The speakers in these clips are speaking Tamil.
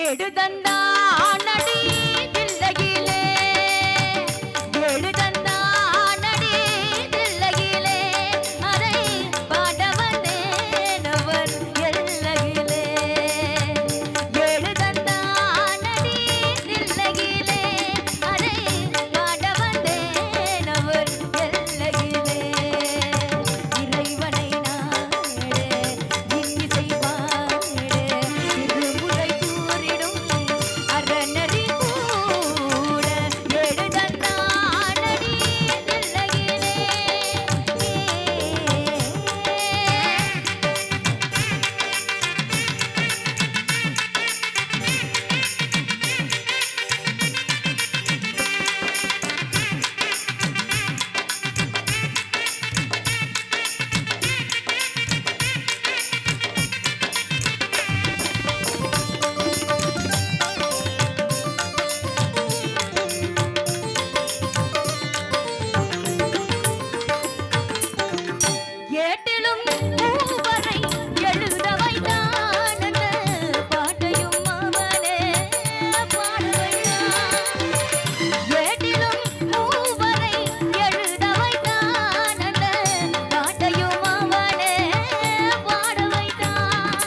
எடுதந்தானடி தில்லையிலே எடுதந்தானடி தில்லையிலே அதை பாட வந்தேன் அவர் எல்லையிலே எடுதந்தானடி தில்லையிலே அதை பாட வந்தேன் அவர் எல்லையிலே இறைவனை நாடே இன்னிசை பாடே திருமுறை கூறிடும் அரணறி கூட எடுதந்தானடி தில்லையிலே ஏட்டிலும் மூவரை எழுத வைத்தான் அந்த பாட்டையும் அவனே பாட வைத்தான் ஏட்டிலும் மூவரை எழுத வைத்தான் அந்த பாட்டையும் அவனே பாட வைத்தான்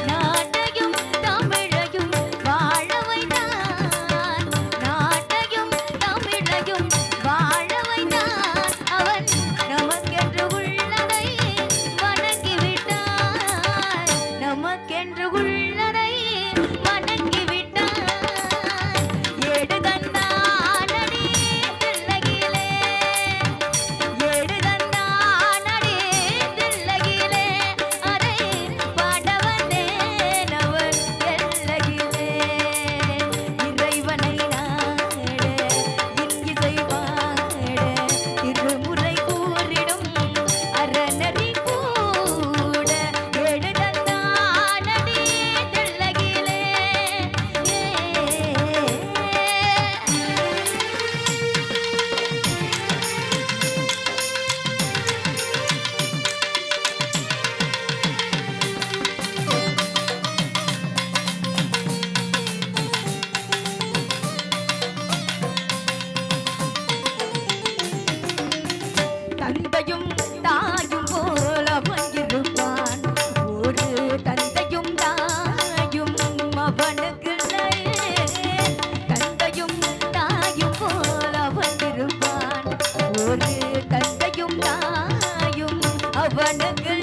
நாட்டையும் தமிழையும் வாழ வைத்தான் நாட்டையும் தமிழையும் வாழ வைத்தான் அவன் நமக்கென்று உள்ளதை வணங்கிவிட்டான் நமக்கென்று உள்ளதை வணங்கிவிட்டான் எடுதந்தானடி தில்லையிலே எடுதந்தானடி தில்லையிலே அதை பாட வந்தேன் அவர் எல்லையிலே இறைவனை நாடே இன்னிசை பாடே திருமுறை கூறிடும் அரணறி கூட எடுதந்தானடி தில்லையிலே தந்தையும் தாயும் போல அவன் இருப்பான் ஒரு தந்தையும் தாயும் அவனுக்கு தந்தையும் தாயும் போல அவன் இருப்பான் ஒரு தந்தையும் தாயும் அவனுக்கு